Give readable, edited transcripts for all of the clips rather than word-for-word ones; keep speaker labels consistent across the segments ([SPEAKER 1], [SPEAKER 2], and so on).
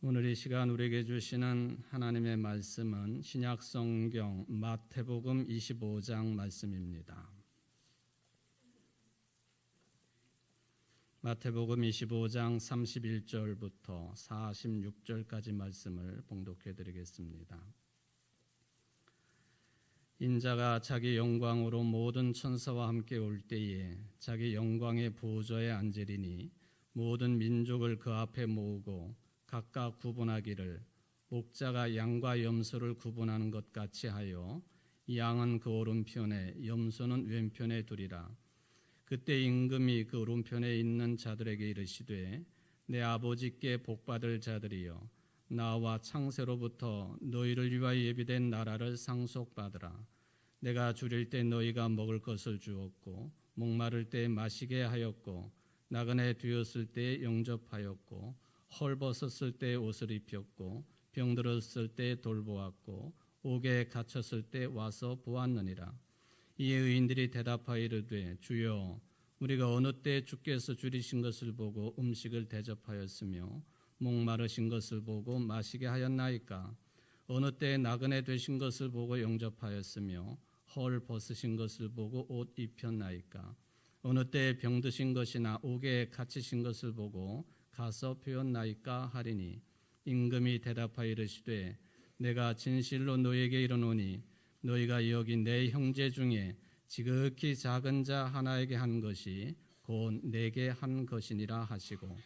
[SPEAKER 1] 오늘 이 시간 우리에게 주시는 하나님의 말씀은 신약성경 마태복음 25장 말씀입니다. 마태복음 25장 31절부터 46절까지 말씀을 봉독해 드리겠습니다. 인자가 자기 영광으로 모든 천사와 함께 올 때에 자기 영광의 보좌에 앉으리니 모든 민족을 그 앞에 모으고 각각 구분하기를 목자가 양과 염소를 구분하는 것 같이 하여 양은 그 오른편에 염소는 왼편에 두리라. 그때 임금이 그 오른편에 있는 자들에게 이르시되 내 아버지께 복받을 자들이여 나와 창세로부터 너희를 위하여 예비된 나라를 상속받으라. 내가 줄일 때 너희가 먹을 것을 주었고 목마를 때 마시게 하였고 나그네 되었을 때 영접하였고 헐벗었을 때 옷을 입혔고 병들었을 때 돌보았고 옥에 갇혔을 때 와서 보았느니라. 이에 의인들이 대답하여 이르되 주여 우리가 어느 때 주께서 줄이신 것을 보고 음식을 대접하였으며 목마르신 것을 보고 마시게 하였나이까? 어느 때 나그네 되신 것을 보고 영접하였으며 헐벗으신 것을 보고 옷 입혔나이까? 어느 때 병드신 것이나 옥에 갇히신 것을 보고 가서 배웠나이까 하리니 임금이 대답하여 이르시되 내가 진실로 너희에게 이르노니 너희가 여기 내 형제 중에 지극히 작은 자 하나에게 한 것이 곧 내게 한 것이니라 하시고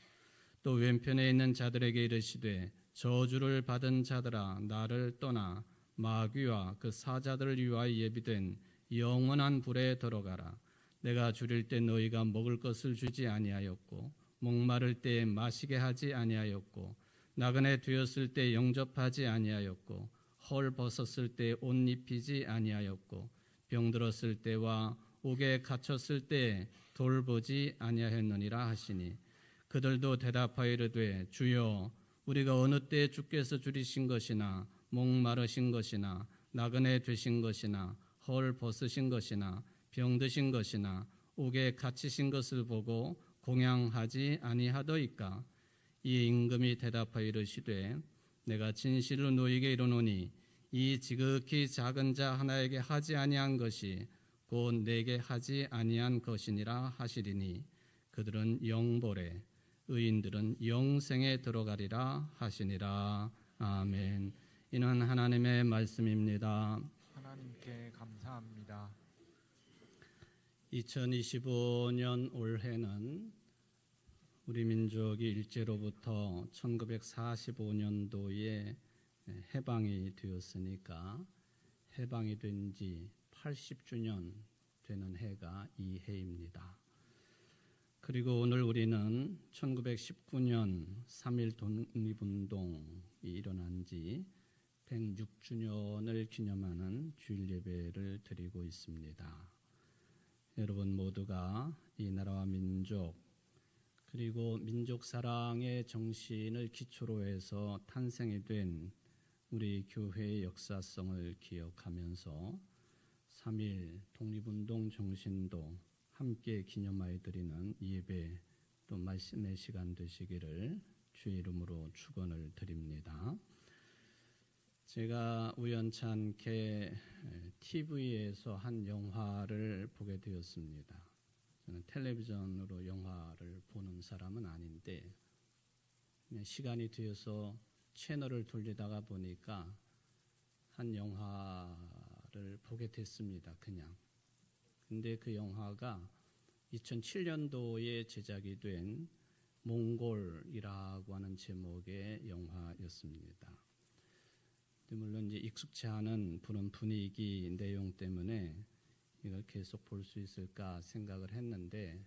[SPEAKER 1] 또 왼편에 있는 자들에게 이르시되 저주를 받은 자들아 나를 떠나 마귀와 그 사자들을 위하여 예비된 영원한 불에 들어가라. 내가 줄일 때 너희가 먹을 것을 주지 아니하였고 목마를 때에 마시게 하지 아니하였고 나그네 되었을 때 영접하지 아니하였고 헐벗었을 때 옷 입히지 아니하였고 병들었을 때와 옥에 갇혔을 때 돌보지 아니하였느니라 하시니 그들도 대답하여 이르되 주여 우리가 어느 때 주께서 줄이신 것이나 목마르신 것이나 나그네 되신 것이나 헐벗으신 것이나 병드신 것이나 옥에 갇히신 것을 보고 공양하지 아니하더이까? 이 임금이 대답하여 이르시되 내가 진실로 너희에게 이르노니 이 지극히 작은 자 하나에게 하지 아니한 것이 곧 내게 하지 아니한 것이니라 하시리니 그들은 영벌에 의인들은 영생에 들어가리라 하시니라. 아멘. 이는 하나님의 말씀입니다.
[SPEAKER 2] 하나님께 감사합니다.
[SPEAKER 1] 2025년 올해는 우리 민족이 일제로부터 1945년도에 해방이 되었으니까 해방이 된 지 80주년 되는 해가 이 해입니다. 그리고 오늘 우리는 1919년 3.1 독립운동이 일어난 지 106주년을 기념하는 주일 예배를 드리고 있습니다. 여러분 모두가 이 나라와 민족 그리고 민족 사랑의 정신을 기초로 해서 탄생이 된 우리 교회의 역사성을 기억하면서 3.1 독립운동 정신도 함께 기념하여 드리는 예배 또 말씀의 시간 되시기를 주의 이름으로 축원을 드립니다. 제가 우연찮게 TV에서 한 영화를 보게 되었습니다. 저는 텔레비전으로 영화를 보는 사람은 아닌데 그냥 시간이 되어서 채널을 돌리다가 보니까 한 영화를 보게 됐습니다. 그냥. 근데 그 영화가 2007년도에 제작이 된 몽골이라고 하는 제목의 영화였습니다. 물론 이제 익숙치 않은 그런 분위기 내용 때문에 이걸 계속 볼 수 있을까 생각을 했는데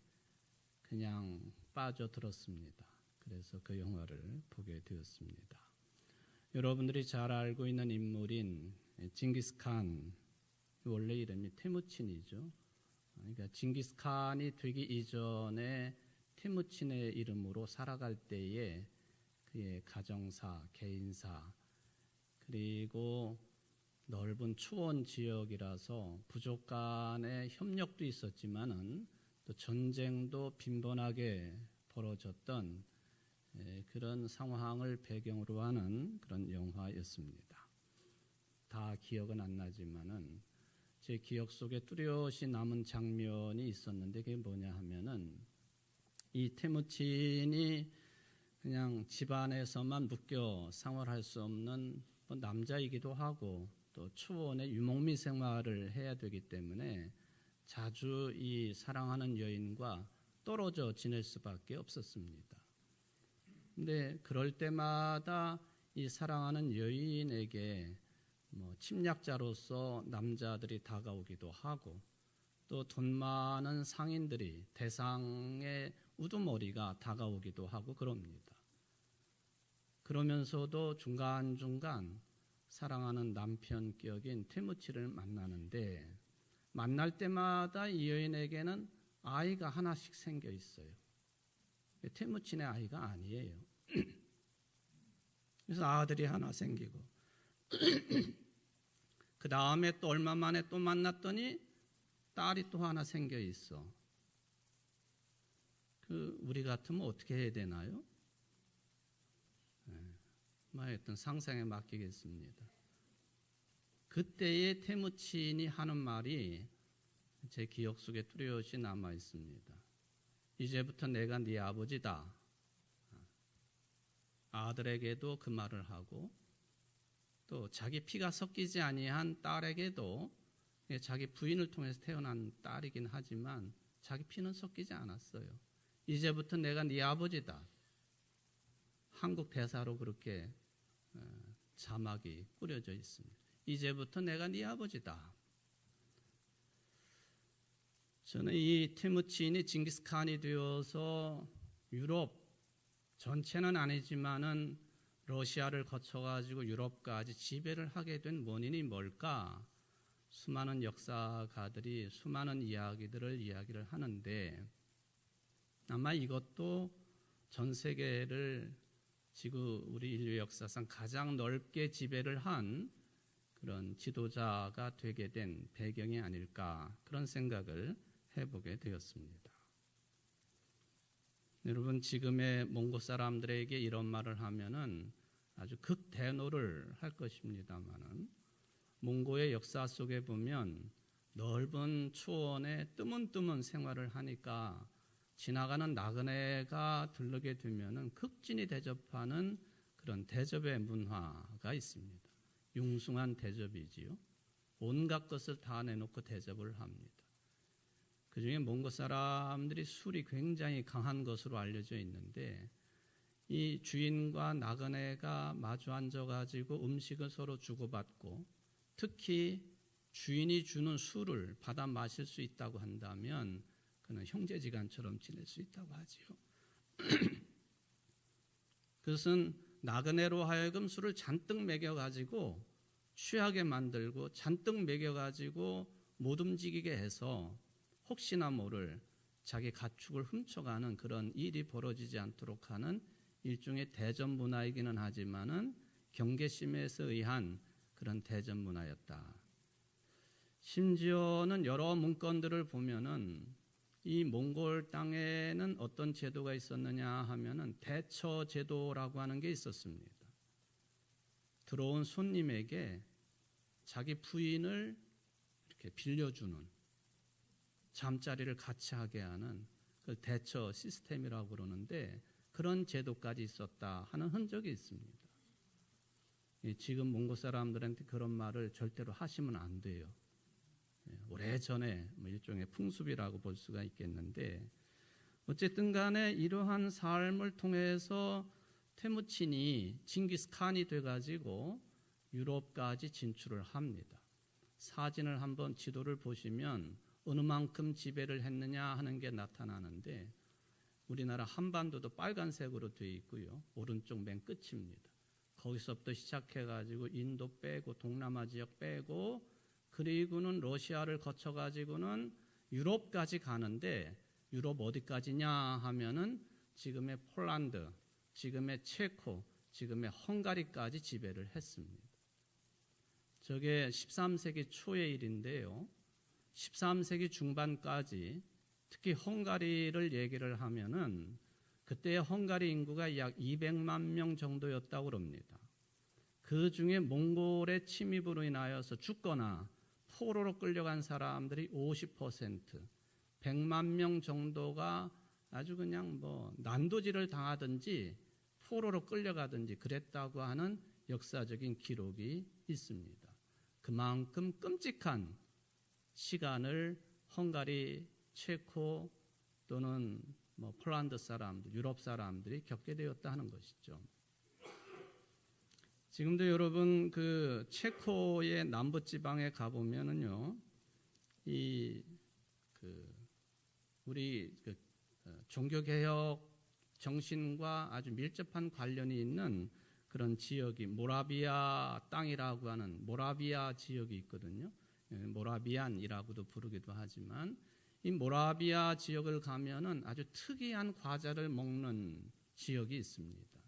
[SPEAKER 1] 그냥 빠져들었습니다. 그래서 그 영화를 보게 되었습니다. 여러분들이 잘 알고 있는 인물인 징기스칸, 원래 이름이 테무친이죠. 그러니까 징기스칸이 되기 이전에 테무친의 이름으로 살아갈 때에 그의 가정사, 개인사 그리고 넓은 초원 지역이라서 부족 간의 협력도 있었지만은 또 전쟁도 빈번하게 벌어졌던 그런 상황을 배경으로 하는 그런 영화였습니다. 다 기억은 안 나지만은 제 기억 속에 뚜렷이 남은 장면이 있었는데 그게 뭐냐 하면은 이 테무친이 그냥 집안에서만 묶여 생활할 수 없는 남자이기도 하고 또 초원의 유목민 생활을 해야 되기 때문에 자주 이 사랑하는 여인과 떨어져 지낼 수밖에 없었습니다. 근데 그럴 때마다 이 사랑하는 여인에게 침략자로서 남자들이 다가오기도 하고 또 돈 많은 상인들이 대상의 우두머리가 다가오기도 하고 그럽니다. 그러면서도 중간중간 사랑하는 남편격인 테무치를 만나는데 만날 때마다 이 여인에게는 아이가 하나씩 생겨 있어요. 테무친의 아이가 아니에요. 그래서 아들이 하나 생기고 그 다음에 또 얼마 만에 또 만났더니 딸이 또 하나 생겨 있어. 우리 같으면 어떻게 해야 되나요? 하여튼 상상에 맡기겠습니다. 그때의 테무친이 하는 말이 제 기억 속에 뚜렷이 남아 있습니다. 이제부터 내가 네 아버지다. 아들에게도 그 말을 하고 또 자기 피가 섞이지 아니한 딸에게도 자기 부인을 통해서 태어난 딸이긴 하지만 자기 피는 섞이지 않았어요. 이제부터 내가 네 아버지다. 한국 대사로 그렇게 자막이 꾸려져 있습니다. 이제부터 내가 네 아버지다. 저는 이 테무친이 징기스칸이 되어서 유럽 전체는 아니지만은 러시아를 거쳐가지고 유럽까지 지배를 하게 된 원인이 뭘까? 수많은 역사가들이 수많은 이야기를 하는데 아마 이것도 전 세계를 지구 우리 인류 역사상 가장 넓게 지배를 한 그런 지도자가 되게 된 배경이 아닐까 그런 생각을 해보게 되었습니다. 여러분 지금의 몽고 사람들에게 이런 말을 하면은 아주 극대노를 할 것입니다만은 몽고의 역사 속에 보면 넓은 초원에 뜨문뜨문 생활을 하니까 지나가는 나그네가 들르게 되면은 극진히 대접하는 그런 대접의 문화가 있습니다. 융숭한 대접이지요. 온갖 것을 다 내놓고 대접을 합니다. 그중에 몽고 사람들이 술이 굉장히 강한 것으로 알려져 있는데 이 주인과 나그네가 마주 앉아가지고 음식을 서로 주고받고 특히 주인이 주는 술을 받아 마실 수 있다고 한다면 그는 형제지간처럼 지낼 수 있다고 하지요. 그것은 나그네로 하여금 술을 잔뜩 먹여가지고 취하게 만들고 잔뜩 먹여가지고 못 움직이게 해서 혹시나 모를 자기 가축을 훔쳐가는 그런 일이 벌어지지 않도록 하는 일종의 대접 문화이기는 하지만은 경계심에서 의한 그런 대접 문화였다. 심지어는 여러 문건들을 보면은 이 몽골 땅에는 어떤 제도가 있었느냐 하면은 대처 제도라고 하는 게 있었습니다. 들어온 손님에게 자기 부인을 이렇게 빌려주는 잠자리를 같이 하게 하는 그 대처 시스템이라고 그러는데 그런 제도까지 있었다 하는 흔적이 있습니다. 지금 몽고 사람들한테 그런 말을 절대로 하시면 안 돼요. 오래전에 일종의 풍습이라고 볼 수가 있겠는데 어쨌든 간에 이러한 삶을 통해서 테무친이 징기스칸이 돼가지고 유럽까지 진출을 합니다. 사진을 한번 지도를 보시면 어느 만큼 지배를 했느냐 하는 게 나타나는데 우리나라 한반도도 빨간색으로 되어 있고요. 오른쪽 맨 끝입니다. 거기서부터 시작해가지고 인도 빼고 동남아 지역 빼고 그리고는 러시아를 거쳐가지고는 유럽까지 가는데 유럽 어디까지냐 하면은 지금의 폴란드, 지금의 체코, 지금의 헝가리까지 지배를 했습니다. 저게 13세기 초의 일인데요. 13세기 중반까지 특히 헝가리를 얘기를 하면은 그때 헝가리 인구가 약 200만 명 정도였다고 합니다. 그 중에 몽골의 침입으로 인하여서 죽거나 포로로 끌려간 사람들이 50%, 100만 명 정도가 아주 그냥 난도질을 당하든지 포로로 끌려가든지 그랬다고 하는 역사적인 기록이 있습니다. 그만큼 끔찍한 시간을 헝가리, 체코 또는 폴란드 사람들, 유럽 사람들이 겪게 되었다 하는 것이죠. 지금도 여러분 그 체코의 남부 지방에 가 보면은요, 우리 종교 개혁 정신과 아주 밀접한 관련이 있는 그런 지역이 모라비아 땅이라고 하는 모라비아 지역이 있거든요. 모라비안이라고도 부르기도 하지만 이 모라비아 지역을 가면은 아주 특이한 과자를 먹는 지역이 있습니다.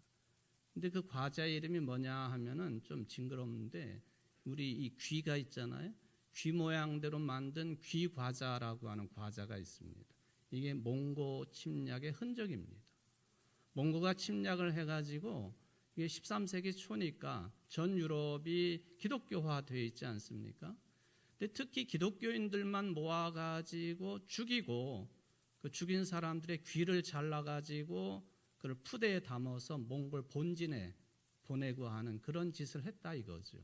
[SPEAKER 1] 근데 그 과자 이름이 뭐냐 하면은 좀 징그러운데 우리 이 귀가 있잖아요. 귀 모양대로 만든 귀 과자라고 하는 과자가 있습니다. 이게 몽고 침략의 흔적입니다. 몽고가 침략을 해가지고 이게 13세기 초니까 전 유럽이 기독교화되어 있지 않습니까? 근데 특히 기독교인들만 모아가지고 죽이고 그 죽인 사람들의 귀를 잘라가지고 그걸 푸대에 담아서 몽골 본진에 보내고 하는 그런 짓을 했다 이거죠.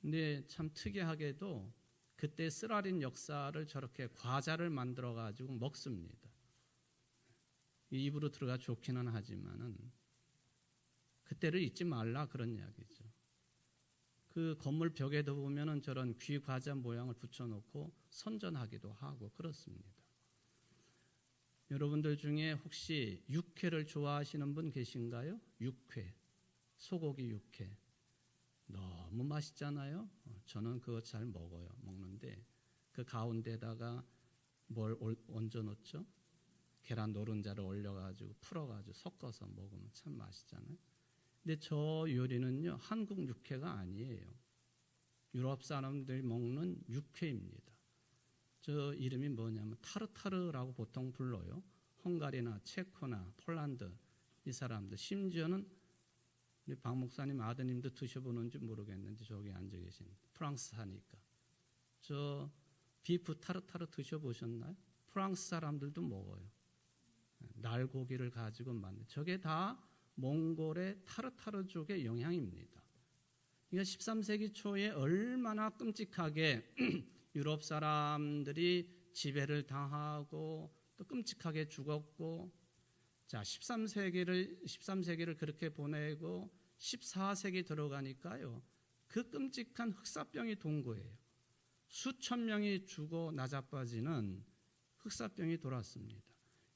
[SPEAKER 1] 근데 참 특이하게도 그때 쓰라린 역사를 저렇게 과자를 만들어 가지고 먹습니다. 입으로 들어가 좋기는 하지만은 그때를 잊지 말라 그런 이야기죠. 그 건물 벽에도 보면은 저런 귀 과자 모양을 붙여놓고 선전하기도 하고 그렇습니다. 여러분들 중에 혹시 육회를 좋아하시는 분 계신가요? 육회, 소고기 육회. 너무 맛있잖아요. 저는 그거 잘 먹는데 그 가운데다가 뭘 얹어 놓죠? 계란 노른자를 올려가지고 풀어가지고 섞어서 먹으면 참 맛있잖아요. 근데 저 요리는요 한국 육회가 아니에요. 유럽 사람들이 먹는 육회입니다. 저 이름이 뭐냐면 타르타르라고 보통 불러요. 헝가리나 체코나 폴란드 이 사람들, 심지어는 우리 박 목사님 아드님도 드셔보는지 모르겠는데 저기 앉아 계신 프랑스 사니까 저 비프 타르타르 드셔보셨나요? 프랑스 사람들도 먹어요. 날고기를 가지고 만든 저게 다 몽골의 타르타르족의 영향입니다. 그러니까 13세기 초에 얼마나 끔찍하게 유럽 사람들이 지배를 당하고 또 끔찍하게 죽었고, 자 13세기를 그렇게 보내고 14세기 들어가니까요 그 끔찍한 흑사병이 돈 거예요. 수천 명이 죽어 나자빠지는 흑사병이 돌았습니다.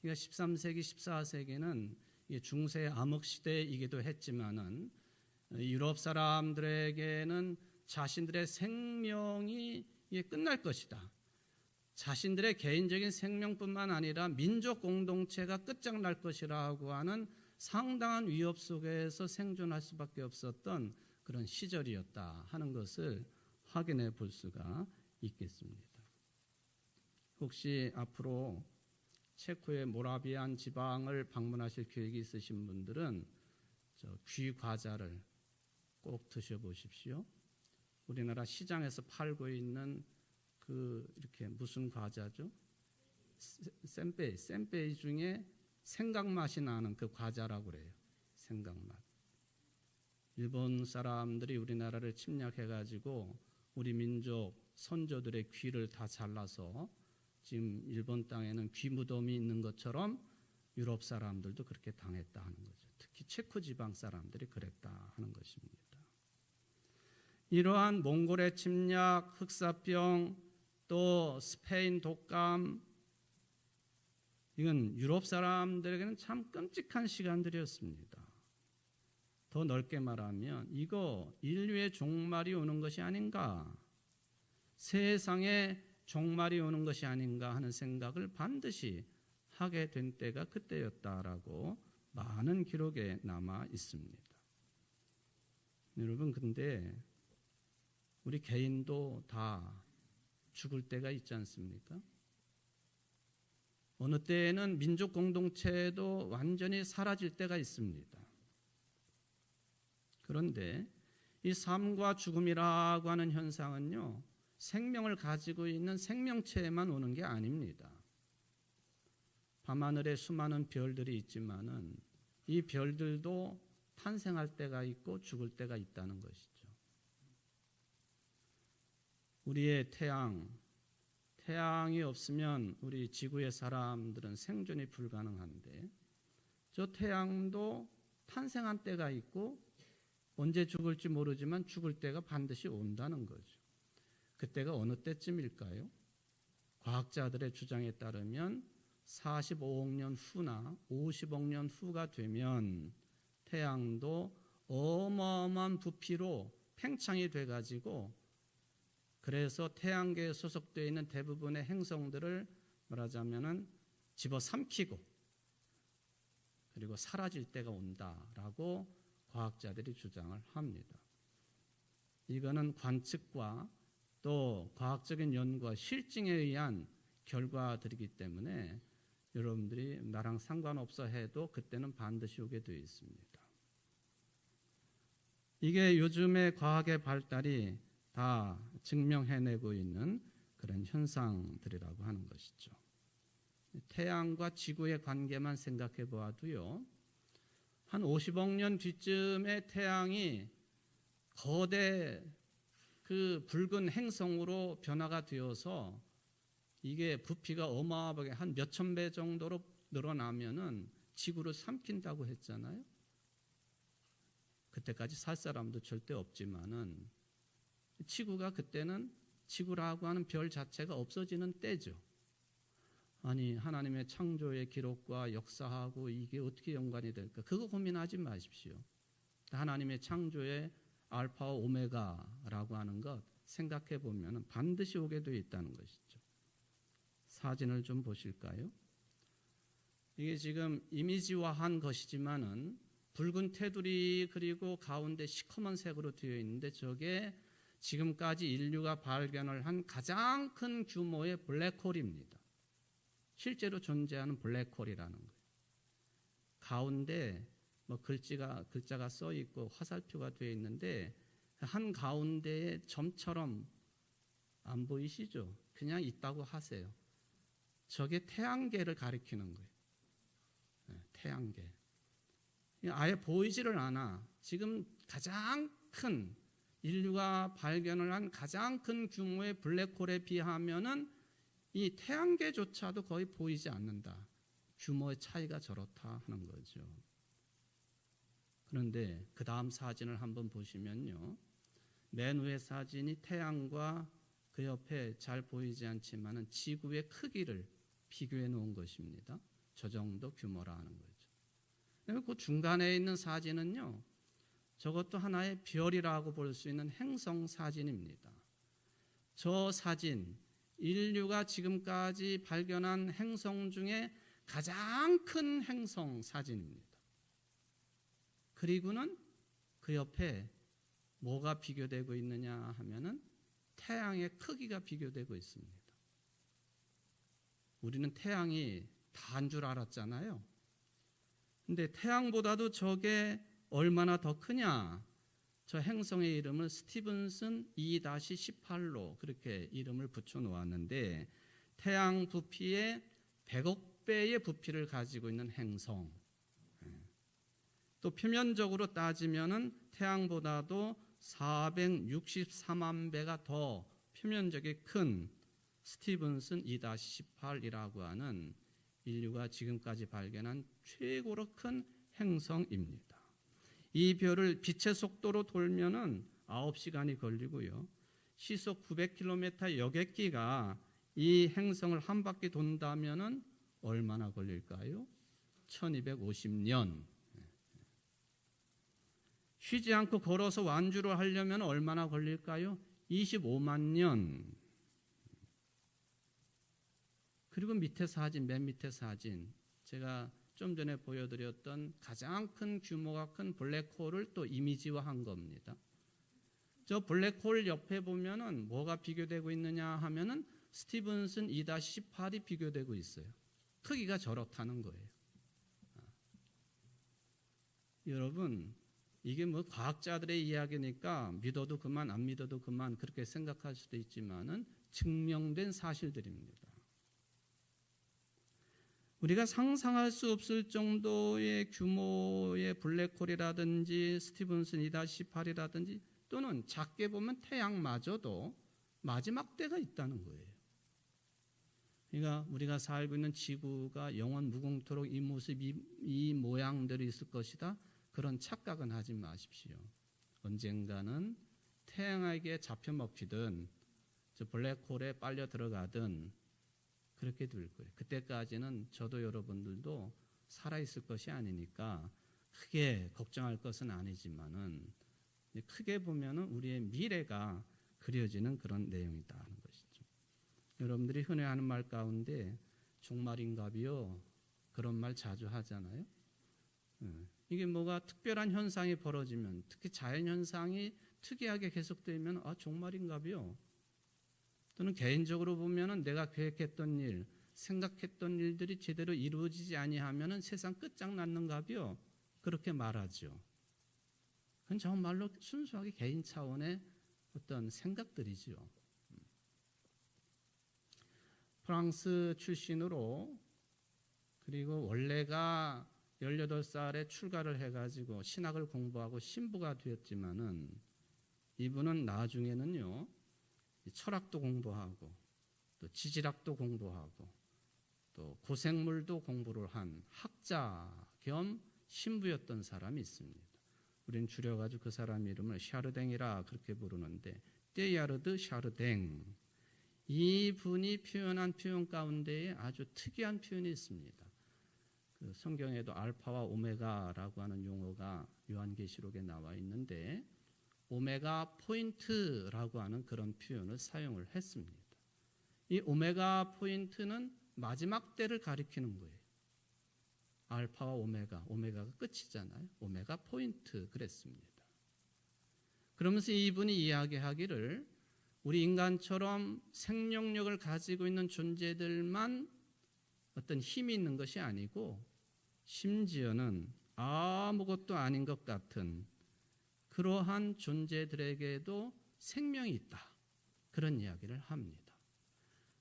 [SPEAKER 1] 그러니까 13세기, 14세기는 중세 암흑 시대이기도 했지만은 유럽 사람들에게는 자신들의 생명이 끝날 것이다. 자신들의 개인적인 생명뿐만 아니라 민족 공동체가 끝장날 것이라고 하는 상당한 위협 속에서 생존할 수밖에 없었던 그런 시절이었다 하는 것을 확인해 볼 수가 있겠습니다. 혹시 앞으로 체코의 모라비안 지방을 방문하실 계획이 있으신 분들은 저 귀 과자를 꼭 드셔보십시오. 우리나라 시장에서 팔고 있는 그 이렇게 무슨 과자죠? 샌베이 중에 생강 맛이 나는 그 과자라고 그래요. 생강 맛. 일본 사람들이 우리나라를 침략해가지고 우리 민족 선조들의 귀를 다 잘라서 지금 일본 땅에는 귀 무덤이 있는 것처럼 유럽 사람들도 그렇게 당했다 하는 거죠. 특히 체코 지방 사람들이 그랬다 하는 것입니다. 이러한 몽골의 침략, 흑사병, 또 스페인 독감, 이건 유럽 사람들에게는 참 끔찍한 시간들이었습니다. 더 넓게 말하면 이거 인류의 종말이 오는 것이 아닌가, 세상에 종말이 오는 것이 아닌가 하는 생각을 반드시 하게 된 때가 그때였다라고 많은 기록에 남아 있습니다. 여러분, 근데 우리 개인도 다 죽을 때가 있지 않습니까? 어느 때에는 민족 공동체도 완전히 사라질 때가 있습니다. 그런데 이 삶과 죽음이라고 하는 현상은요, 생명을 가지고 있는 생명체에만 오는 게 아닙니다. 밤하늘에 수많은 별들이 있지만은 이 별들도 탄생할 때가 있고 죽을 때가 있다는 것이죠. 우리의 태양이 없으면 우리 지구의 사람들은 생존이 불가능한데 저 태양도 탄생한 때가 있고 언제 죽을지 모르지만 죽을 때가 반드시 온다는 거죠. 그때가 어느 때쯤일까요? 과학자들의 주장에 따르면 45억 년 후나 50억 년 후가 되면 태양도 어마어마한 부피로 팽창이 돼가지고 그래서 태양계에 소속되어 있는 대부분의 행성들을 말하자면은 집어삼키고 그리고 사라질 때가 온다라고 과학자들이 주장을 합니다. 이거는 관측과 또 과학적인 연구와 실증에 의한 결과들이기 때문에 여러분들이 나랑 상관없어 해도 그때는 반드시 오게 되어 있습니다. 이게 요즘의 과학의 발달이 다 증명해내고 있는 그런 현상들이라고 하는 것이죠. 태양과 지구의 관계만 생각해 보아도요, 한 50억 년 뒤쯤에 태양이 거대 그 붉은 행성으로 변화가 되어서 이게 부피가 어마어마하게 한 몇천 배 정도로 늘어나면은 지구를 삼킨다고 했잖아요. 그때까지 살 사람도 절대 없지만은 지구가 그때는 지구라고 하는 별 자체가 없어지는 때죠. 아니 하나님의 창조의 기록과 역사하고 이게 어떻게 연관이 될까? 그거 고민하지 마십시오. 하나님의 창조의 알파와 오메가라고 하는 것 생각해 보면 반드시 오게 되어 있다는 것이죠. 사진을 좀 보실까요? 이게 지금 이미지화한 것이지만은 붉은 테두리 그리고 가운데 시커먼 색으로 되어 있는데 저게 지금까지 인류가 발견을 한 가장 큰 규모의 블랙홀입니다. 실제로 존재하는 블랙홀이라는 거예요. 가운데 뭐 글자가 써 있고 화살표가 되어 있는데 한 가운데에 점처럼 안 보이시죠? 그냥 있다고 하세요. 저게 태양계를 가리키는 거예요. 태양계. 아예 보이지를 않아. 지금 가장 큰 인류가 발견을 한 가장 큰 규모의 블랙홀에 비하면은 이 태양계조차도 거의 보이지 않는다. 규모의 차이가 저렇다 하는 거죠. 그런데 그 다음 사진을 한번 보시면요. 맨 위의 사진이 태양과 그 옆에 잘 보이지 않지만은 지구의 크기를 비교해 놓은 것입니다. 저 정도 규모라 하는 거죠. 그 중간에 있는 사진은요. 저것도 하나의 별이라고 볼 수 있는 행성 사진입니다. 저 사진, 인류가 지금까지 발견한 행성 중에 가장 큰 행성 사진입니다. 그리고는 그 옆에 뭐가 비교되고 있느냐 하면은 태양의 크기가 비교되고 있습니다. 우리는 태양이 다인 줄 알았잖아요. 근데 태양보다도 저게 얼마나 더 크냐? 저 행성의 이름을 스티븐슨 2-18로 그렇게 이름을 붙여 놓았는데 태양 부피의 100억 배의 부피를 가지고 있는 행성. 또 표면적으로 따지면은 태양보다도 464만 배가 더 표면적이 큰 스티븐슨 2-18이라고 하는 인류가 지금까지 발견한 최고로 큰 행성입니다. 이 별을 빛의 속도로 돌면은 9시간이 걸리고요. 시속 900km 여객기가 이 행성을 한 바퀴 돈다면은 얼마나 걸릴까요? 1250년. 쉬지 않고 걸어서 완주를 하려면 얼마나 걸릴까요? 25만 년. 그리고 밑에 사진, 맨 밑에 사진. 제가 좀 전에 보여드렸던 가장 큰 규모가 큰 블랙홀을 또 이미지화한 겁니다. 저 블랙홀 옆에 보면은 뭐가 비교되고 있느냐 하면은 스티븐슨 2-18이 비교되고 있어요. 크기가 저렇다는 거예요. 여러분, 이게 뭐 과학자들의 이야기니까 믿어도 그만 안 믿어도 그만 그렇게 생각할 수도 있지만은 증명된 사실들입니다. 우리가 상상할 수 없을 정도의 규모의 블랙홀이라든지 스티븐슨 2-8이라든지 또는 작게 보면 태양마저도 마지막 때가 있다는 거예요. 그러니까 우리가 살고 있는 지구가 영원 무궁토록 이 모습, 이 모양대로 있을 것이다. 그런 착각은 하지 마십시오. 언젠가는 태양에게 잡혀 먹히든 저 블랙홀에 빨려 들어가든 그렇게 될 거예요. 그때까지는 저도 여러분들도 살아있을 것이 아니니까 크게 걱정할 것은 아니지만은 크게 보면은 우리의 미래가 그려지는 그런 내용이다는 것이죠. 여러분들이 흔히 하는 말 가운데 종말인가비요? 그런 말 자주 하잖아요. 이게 뭐가 특별한 현상이 벌어지면 특히 자연현상이 특이하게 계속되면 종말인가비요? 또는 개인적으로 보면은 내가 계획했던 일, 생각했던 일들이 제대로 이루어지지 아니하면은 세상 끝장났는가비요? 그렇게 말하죠. 그건 정말로 순수하게 개인 차원의 어떤 생각들이죠. 프랑스 출신으로 그리고 원래가 18살에 출가를 해가지고 신학을 공부하고 신부가 되었지만은 이분은 나중에는요 철학도 공부하고 또 지질학도 공부하고 또 고생물도 공부를 한 학자 겸 신부였던 사람이 있습니다. 우리는 줄여가지고 그 사람 이름을 샤르댕이라 그렇게 부르는데 테야르드 샤르댕, 이분이 표현한 표현 가운데에 아주 특이한 표현이 있습니다. 그 성경에도 알파와 오메가라고 하는 용어가 요한계시록에 나와 있는데 오메가 포인트라고 하는 그런 표현을 사용을 했습니다. 이 오메가 포인트는 마지막 때를 가리키는 거예요. 알파와 오메가가 끝이잖아요. 오메가 포인트 그랬습니다. 그러면서 이분이 이야기하기를 우리 인간처럼 생명력을 가지고 있는 존재들만 어떤 힘이 있는 것이 아니고 심지어는 아무것도 아닌 것 같은 그러한 존재들에게도 생명이 있다. 그런 이야기를 합니다.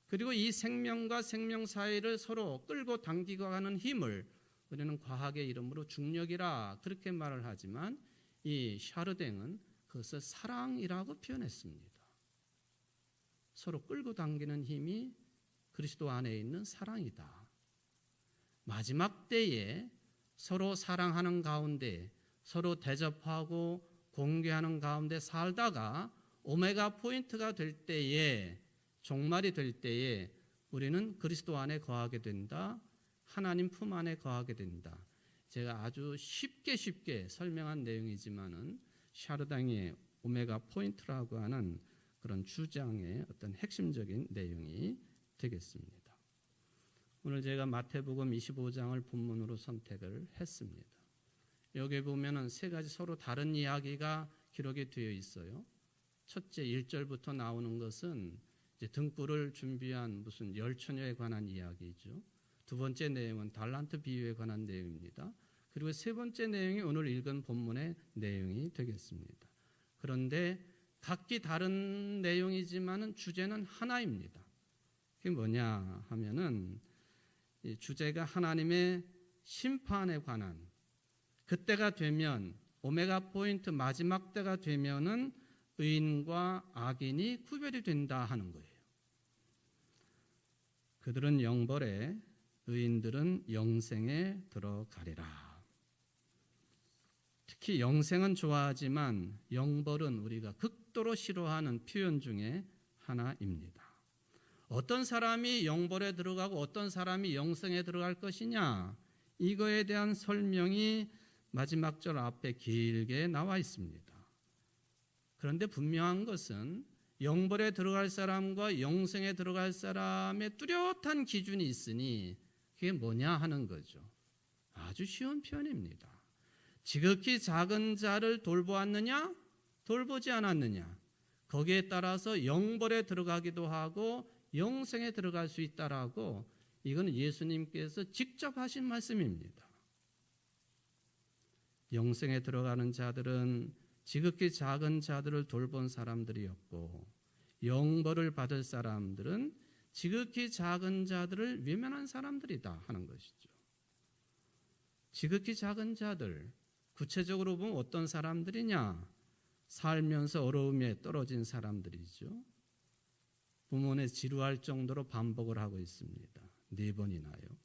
[SPEAKER 1] 그리고 이 생명과 생명 사이를 서로 끌고 당기고 가는 힘을 우리는 과학의 이름으로 중력이라 그렇게 말을 하지만 이 샤르댕은 그것을 사랑이라고 표현했습니다. 서로 끌고 당기는 힘이 그리스도 안에 있는 사랑이다. 마지막 때에 서로 사랑하는 가운데 서로 대접하고 공개하는 가운데 살다가 오메가 포인트가 될 때에 종말이 될 때에 우리는 그리스도 안에 거하게 된다. 하나님 품 안에 거하게 된다. 제가 아주 쉽게 설명한 내용이지만은 샤르당의 오메가 포인트라고 하는 그런 주장의 어떤 핵심적인 내용이 되겠습니다. 오늘 제가 마태복음 25장을 본문으로 선택을 했습니다. 여기 보면은 세 가지 서로 다른 이야기가 기록이 되어 있어요. 첫째 1절부터 나오는 것은 이제 등불을 준비한 무슨 열처녀에 관한 이야기죠. 두 번째 내용은 달란트 비유에 관한 내용입니다. 그리고 세 번째 내용이 오늘 읽은 본문의 내용이 되겠습니다. 그런데 각기 다른 내용이지만은 주제는 하나입니다. 그게 뭐냐 하면은 이 주제가 하나님의 심판에 관한, 그때가 되면 오메가 포인트 마지막 때가 되면은 의인과 악인이 구별이 된다 하는 거예요. 그들은 영벌에 의인들은 영생에 들어가리라. 특히 영생은 좋아하지만 영벌은 우리가 극도로 싫어하는 표현 중에 하나입니다. 어떤 사람이 영벌에 들어가고 어떤 사람이 영생에 들어갈 것이냐, 이거에 대한 설명이 마지막 절 앞에 길게 나와 있습니다. 그런데 분명한 것은 영벌에 들어갈 사람과 영생에 들어갈 사람의 뚜렷한 기준이 있으니 그게 뭐냐 하는 거죠. 아주 쉬운 표현입니다. 지극히 작은 자를 돌보았느냐, 돌보지 않았느냐, 거기에 따라서 영벌에 들어가기도 하고 영생에 들어갈 수 있다라고 이건 예수님께서 직접 하신 말씀입니다. 영생에 들어가는 자들은 지극히 작은 자들을 돌본 사람들이었고, 영벌을 받을 사람들은 지극히 작은 자들을 외면한 사람들이다 하는 것이죠. 지극히 작은 자들, 구체적으로 보면 어떤 사람들이냐? 살면서 어려움에 떨어진 사람들이죠. 부모에 지루할 정도로 반복을 하고 있습니다. 4번이나요.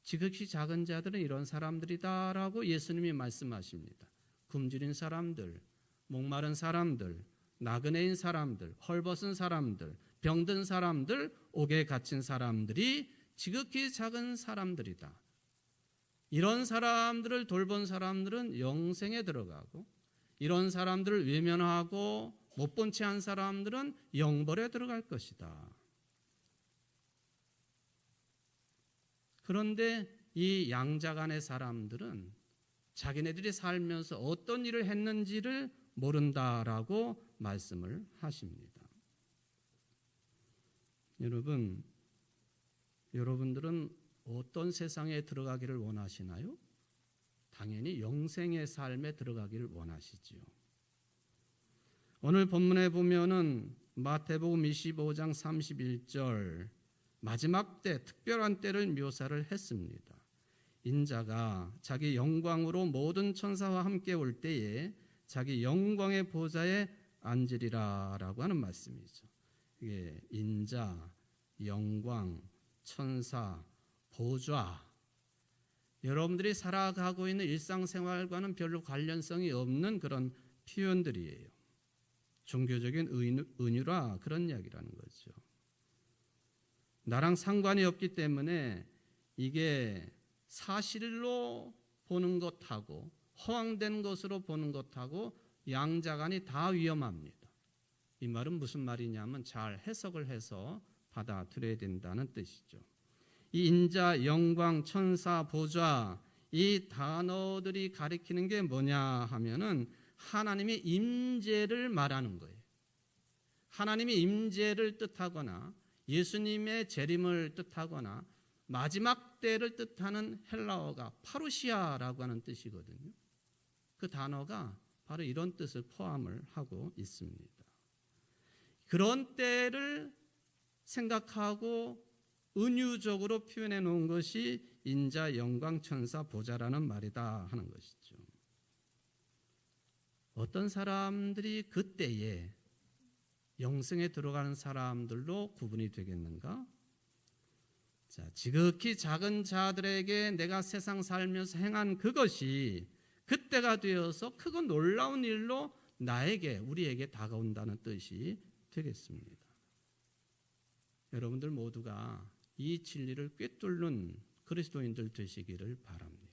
[SPEAKER 1] 지극히 작은 자들은 이런 사람들이다라고 예수님이 말씀하십니다. 굶주린 사람들, 목마른 사람들, 나그네인 사람들, 헐벗은 사람들, 병든 사람들, 옥에 갇힌 사람들이 지극히 작은 사람들이다. 이런 사람들을 돌본 사람들은 영생에 들어가고, 이런 사람들을 외면하고 못 본 채 한 사람들은 영벌에 들어갈 것이다. 그런데 이 양자간의 사람들은 자기네들이 살면서 어떤 일을 했는지를 모른다라고 말씀을 하십니다. 여러분들은 어떤 세상에 들어가기를 원하시나요? 당연히 영생의 삶에 들어가기를 원하시지요. 오늘 본문에 보면은 마태복음 25장 31절 마지막 때, 특별한 때를 묘사를 했습니다. 인자가 자기 영광으로 모든 천사와 함께 올 때에 자기 영광의 보좌에 앉으리라 라고 하는 말씀이죠. 이게 인자, 영광, 천사, 보좌, 여러분들이 살아가고 있는 일상생활과는 별로 관련성이 없는 그런 표현들이에요. 종교적인 은유라 그런 이야기라는 거죠. 나랑 상관이 없기 때문에 이게 사실로 보는 것하고 허황된 것으로 보는 것하고 양자간이 다 위험합니다. 이 말은 무슨 말이냐면 잘 해석을 해서 받아들여야 된다는 뜻이죠. 이 인자, 영광, 천사, 보좌 이 단어들이 가리키는 게 뭐냐 하면은 하나님의 임재를 말하는 거예요. 하나님의 임재를 뜻하거나 예수님의 재림을 뜻하거나 마지막 때를 뜻하는 헬라어가 파루시아라고 하는 뜻이거든요. 그 단어가 바로 이런 뜻을 포함을 하고 있습니다. 그런 때를 생각하고 은유적으로 표현해 놓은 것이 인자, 영광, 천사, 보좌라는 말이다 하는 것이죠. 어떤 사람들이 그때에 영생에 들어가는 사람들로 구분이 되겠는가? 자, 지극히 작은 자들에게 내가 세상 살면서 행한 그것이 그때가 되어서 크고 놀라운 일로 나에게, 우리에게 다가온다는 뜻이 되겠습니다. 여러분들 모두가 이 진리를 꿰뚫는 그리스도인들 되시기를 바랍니다.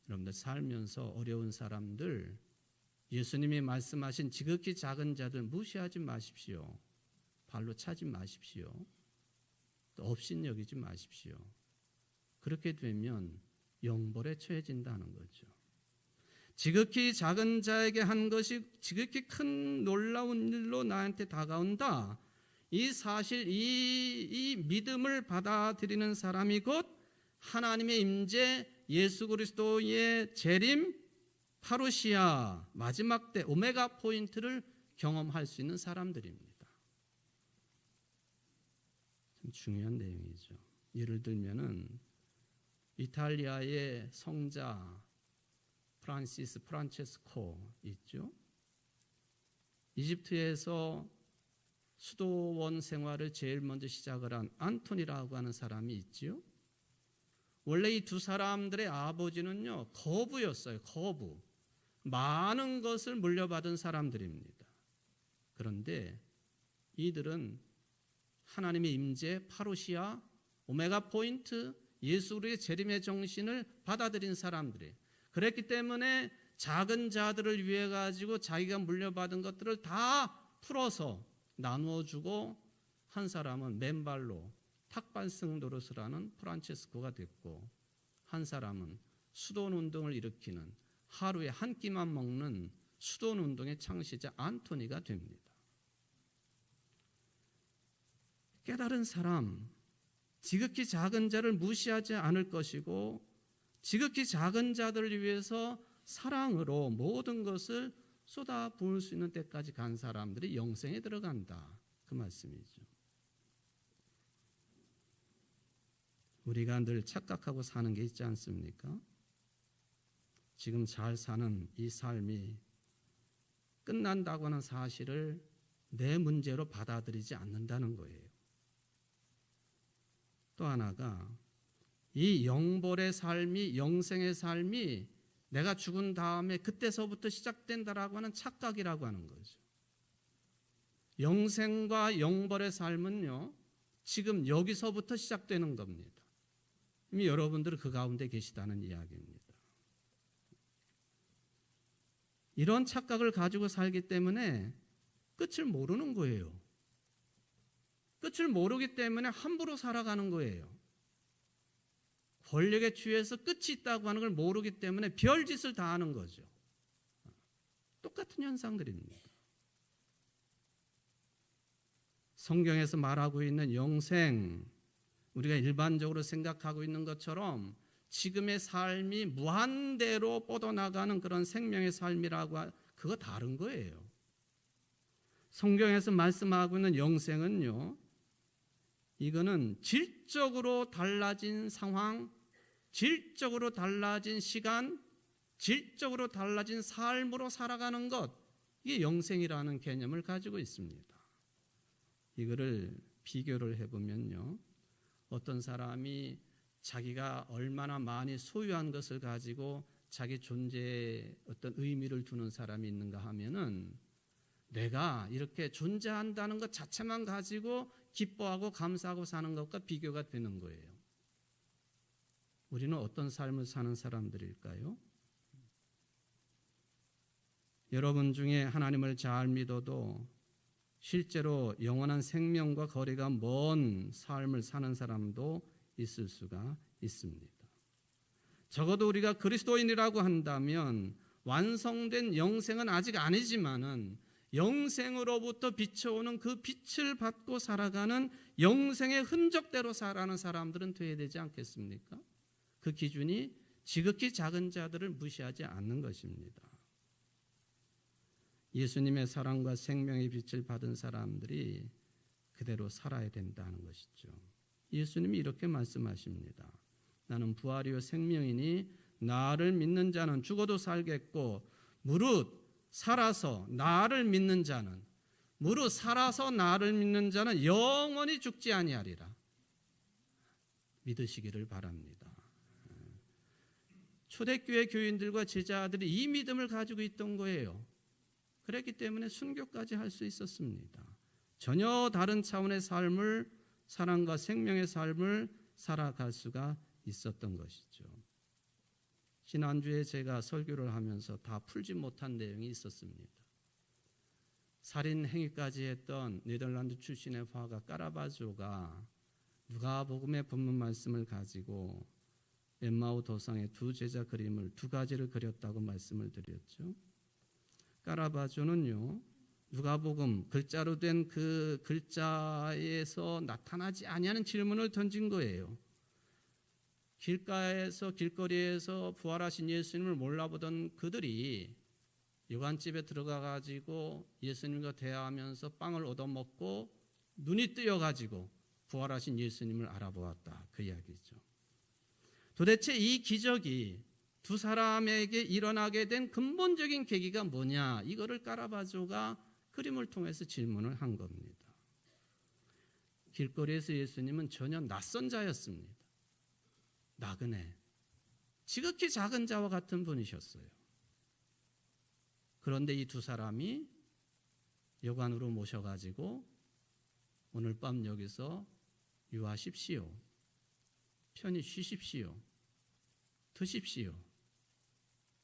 [SPEAKER 1] 여러분들 살면서 어려운 사람들, 예수님이 말씀하신 지극히 작은 자들 무시하지 마십시오. 발로 차지 마십시오. 또 업신여기지 마십시오. 그렇게 되면 영벌에 처해진다는 거죠. 지극히 작은 자에게 한 것이 지극히 큰 놀라운 일로 나한테 다가온다. 이 사실, 이 믿음을 받아들이는 사람이 곧 하나님의 임재, 예수 그리스도의 재림, 파루시아, 마지막 때 오메가 포인트를 경험할 수 있는 사람들입니다. 참 중요한 내용이죠. 예를 들면은 이탈리아의 성자 프란체스코 있죠. 이집트에서 수도원 생활을 제일 먼저 시작을 한 안토니라고 하는 사람이 있지요. 원래 이 두 사람들의 아버지는요, 거부였어요. 거부. 많은 것을 물려받은 사람들입니다. 그런데 이들은 하나님의 임재, 파루시아, 오메가 포인트, 예수 그리스도의 재림의 정신을 받아들인 사람들이에요. 그랬기 때문에 작은 자들을 위해 가지고 자기가 물려받은 것들을 다 풀어서 나누어주고, 한 사람은 맨발로 탁발승 노릇을 하는 프란체스코가 됐고, 한 사람은 수도운동을 일으키는, 하루에 한 끼만 먹는 수도운동의 창시자 안토니가 됩니다. 깨달은 사람, 지극히 작은 자를 무시하지 않을 것이고 지극히 작은 자들을 위해서 사랑으로 모든 것을 쏟아 부을 수 있는 때까지 간 사람들이 영생에 들어간다. 그 말씀이죠. 우리가 늘 착각하고 사는 게 있지 않습니까? 지금 잘 사는 이 삶이 끝난다고 하는 사실을 내 문제로 받아들이지 않는다는 거예요. 또 하나가 이 영벌의 삶이, 영생의 삶이 내가 죽은 다음에 그때서부터 시작된다라고 하는 착각이라고 하는 거죠. 영생과 영벌의 삶은요, 지금 여기서부터 시작되는 겁니다. 이미 여러분들은 그 가운데 계시다는 이야기입니다. 이런 착각을 가지고 살기 때문에 끝을 모르는 거예요. 끝을 모르기 때문에 함부로 살아가는 거예요. 권력에 취해서 끝이 있다고 하는 걸 모르기 때문에 별짓을 다 하는 거죠. 똑같은 현상들입니다. 성경에서 말하고 있는 영생, 우리가 일반적으로 생각하고 있는 것처럼 지금의 삶이 무한대로 뻗어나가는 그런 생명의 삶이라고 그거 다른 거예요. 성경에서 말씀하고 있는 영생은요, 이거는 질적으로 달라진 상황, 질적으로 달라진 시간, 질적으로 달라진 삶으로 살아가는 것, 이게 영생이라는 개념을 가지고 있습니다. 이거를 비교를 해보면요, 어떤 사람이 자기가 얼마나 많이 소유한 것을 가지고 자기 존재에 어떤 의미를 두는 사람이 있는가 하면은 내가 이렇게 존재한다는 것 자체만 가지고 기뻐하고 감사하고 사는 것과 비교가 되는 거예요. 우리는 어떤 삶을 사는 사람들일까요? 여러분 중에 하나님을 잘 믿어도 실제로 영원한 생명과 거리가 먼 삶을 사는 사람도 있을 수가 있습니다. 적어도 우리가 그리스도인이라고 한다면 완성된 영생은 아직 아니지만은 영생으로부터 비춰오는 그 빛을 받고 살아가는 영생의 흔적대로 살아가는 사람들은 되어야 되지 않겠습니까? 그 기준이 지극히 작은 자들을 무시하지 않는 것입니다. 예수님의 사랑과 생명의 빛을 받은 사람들이 그대로 살아야 된다는 것이죠. 예수님이 이렇게 말씀하십니다. 나는 부활이요 생명이니 나를 믿는 자는 죽어도 살겠고 무릇 살아서 나를 믿는 자는 영원히 죽지 아니하리라. 믿으시기를 바랍니다. 초대교회 교인들과 제자들이 이 믿음을 가지고 있던 거예요. 그랬기 때문에 순교까지 할 수 있었습니다. 전혀 다른 차원의 삶을, 사랑과 생명의 삶을 살아갈 수가 있었던 것이죠. 지난주에 제가 설교를 하면서 다 풀지 못한 내용이 있었습니다. 살인 행위까지 했던 네덜란드 출신의 화가 까라바조가 누가복음의 본문 말씀을 가지고 엠마오 도상의 두 제자 그림을 두 가지를 그렸다고 말씀을 드렸죠. 까라바조는요, 누가복음 글자로 된 그 글자에서 나타나지 아니하는 질문을 던진 거예요. 길거리에서 부활하신 예수님을 몰라보던 그들이 요관집에 들어가가지고 예수님과 대화하면서 빵을 얻어먹고 눈이 뜨여가지고 부활하신 예수님을 알아보았다. 그 이야기죠. 도대체 이 기적이 두 사람에게 일어나게 된 근본적인 계기가 뭐냐? 이거를 까라바조가 그림을 통해서 질문을 한 겁니다. 길거리에서 예수님은 전혀 낯선 자였습니다. 나그네, 지극히 작은 자와 같은 분이셨어요. 그런데 이 두 사람이 여관으로 모셔가지고 오늘 밤 여기서 유하십시오. 편히 쉬십시오. 드십시오.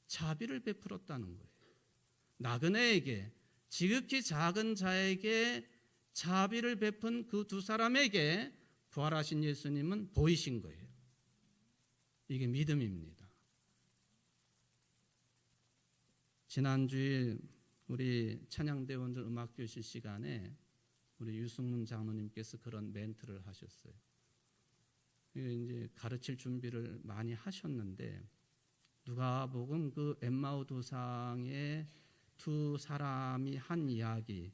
[SPEAKER 1] 자비를 베풀었다는 거예요. 나그네에게, 지극히 작은 자에게 자비를 베푼 그 두 사람에게 부활하신 예수님은 보이신 거예요. 이게 믿음입니다. 지난주에 우리 찬양대원들 음악교실 시간에 우리 유승문 장로님께서 그런 멘트를 하셨어요. 이제 가르칠 준비를 많이 하셨는데 누가복음 그 엠마오 도상의 두 사람이 한 이야기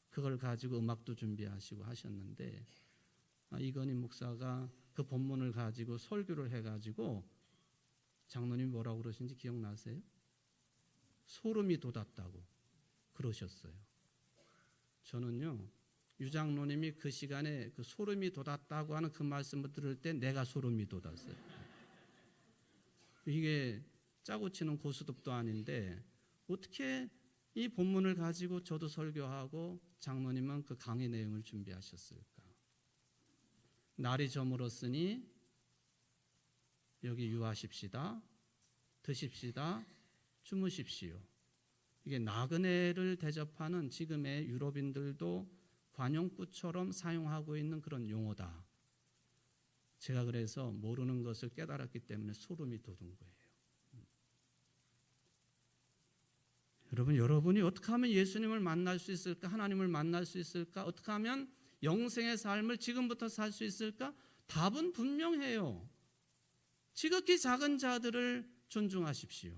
[SPEAKER 1] 그걸 가지고 음악도 준비하시고 하셨는데 이건희 목사가 그 본문을 가지고 설교를 해가지고 장로님이 뭐라고 그러신지 기억나세요? 소름이 돋았다고 그러셨어요. 저는요 유 장로님이 그 시간에 그 소름이 돋았다고 하는 그 말씀을 들을 때 내가 소름이 돋았어요. 이게 짜고 치는 고스톱도 아닌데 어떻게 이 본문을 가지고 저도 설교하고 장로님은 그 강의 내용을 준비하셨을까? 날이 저물었으니 여기 유하십시다, 드십시다, 주무십시오. 이게 나그네를 대접하는 지금의 유럽인들도 관용구처럼 사용하고 있는 그런 용어다. 제가 그래서 모르는 것을 깨달았기 때문에 소름이 돋은 거예요. 여러분이 어떻게 하면 예수님을 만날 수 있을까? 하나님을 만날 수 있을까? 어떻게 하면 영생의 삶을 지금부터 살 수 있을까? 답은 분명해요. 지극히 작은 자들을 존중하십시오.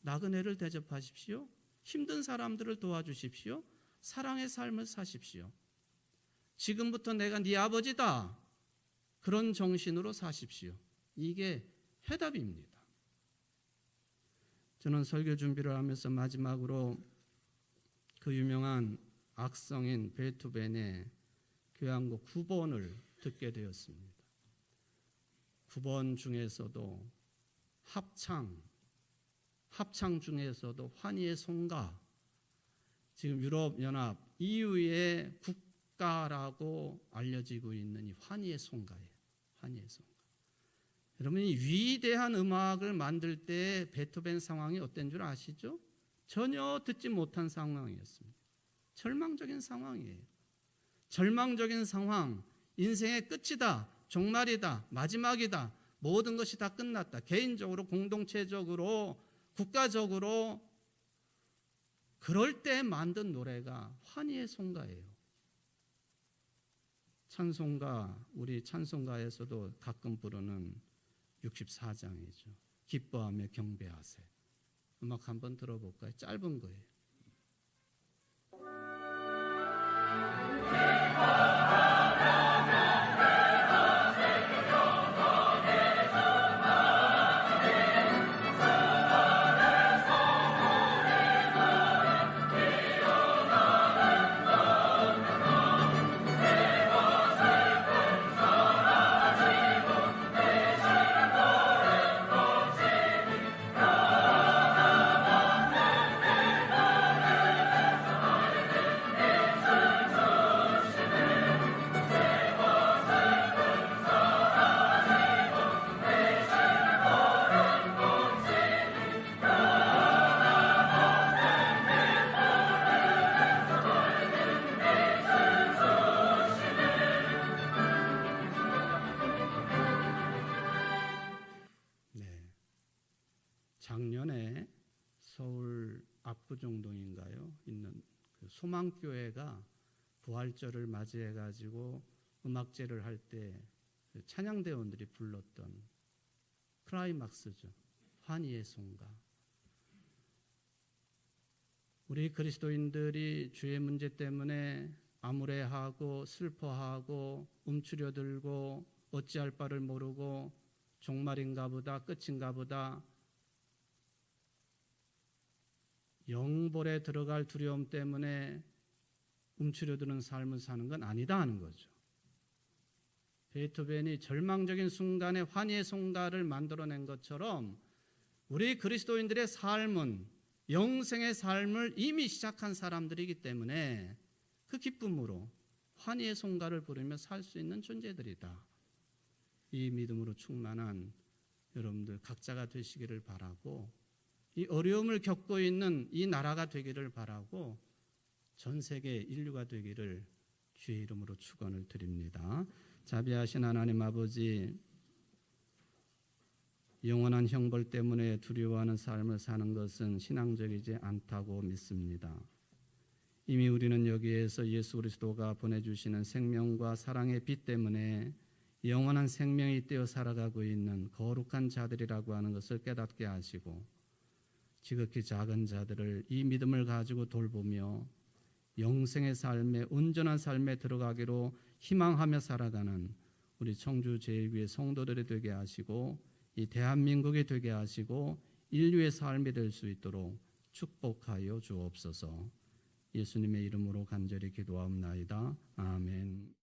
[SPEAKER 1] 나그네를 대접하십시오. 힘든 사람들을 도와주십시오. 사랑의 삶을 사십시오. 지금부터 내가 네 아버지다. 그런 정신으로 사십시오. 이게 해답입니다. 저는 설교 준비를 하면서 마지막으로 그 유명한 악성인 베토벤의 교향곡 9번을 듣게 되었습니다. 9번 중에서도 합창 중에서도 환희의 송가, 지금 유럽연합 EU의 국가라고 알려지고 있는 이 환희의 송가예요. 환희의 송가. 여러분 이 위대한 음악을 만들 때 베토벤 상황이 어떤 줄 아시죠? 전혀 듣지 못한 상황이었습니다. 절망적인 상황이에요. 절망적인 상황, 인생의 끝이다, 종말이다, 마지막이다, 모든 것이 다 끝났다. 개인적으로, 공동체적으로, 국가적으로 그럴 때 만든 노래가 환희의 송가예요. 찬송가, 우리 찬송가에서도 가끔 부르는 64장이죠. 기뻐하며 경배하세. 음악 한번 들어볼까요? 짧은 거예요. 작년에 서울 압구정동인가요? 있는 그 소망교회가 부활절을 맞이해 가지고 음악제를 할 때 그 찬양대원들이 불렀던 클라이막스죠. 환희의 송가. 우리 그리스도인들이 죄의 문제 때문에 암울해하고 슬퍼하고 움츠려들고 어찌할 바를 모르고 종말인가 보다, 끝인가 보다, 영벌에 들어갈 두려움 때문에 움츠려드는 삶을 사는 건 아니다 하는 거죠. 베토벤이 절망적인 순간에 환희의 송가를 만들어낸 것처럼 우리 그리스도인들의 삶은 영생의 삶을 이미 시작한 사람들이기 때문에 그 기쁨으로 환희의 송가를 부르며 살 수 있는 존재들이다. 이 믿음으로 충만한 여러분들 각자가 되시기를 바라고, 이 어려움을 겪고 있는 이 나라가 되기를 바라고, 전 세계 인류가 되기를 주의 이름으로 축원을 드립니다. 자비하신 하나님 아버지, 영원한 형벌 때문에 두려워하는 삶을 사는 것은 신앙적이지 않다고 믿습니다. 이미 우리는 여기에서 예수 그리스도가 보내주시는 생명과 사랑의 빛 때문에 영원한 생명이 떼어 살아가고 있는 거룩한 자들이라고 하는 것을 깨닫게 하시고 지극히 작은 자들을 이 믿음을 가지고 돌보며 영생의 삶에 온전한 삶에 들어가기로 희망하며 살아가는 우리 청주 제1교회 성도들이 되게 하시고 이 대한민국이 되게 하시고 인류의 삶이 될 수 있도록 축복하여 주옵소서. 예수님의 이름으로 간절히 기도하옵나이다. 아멘.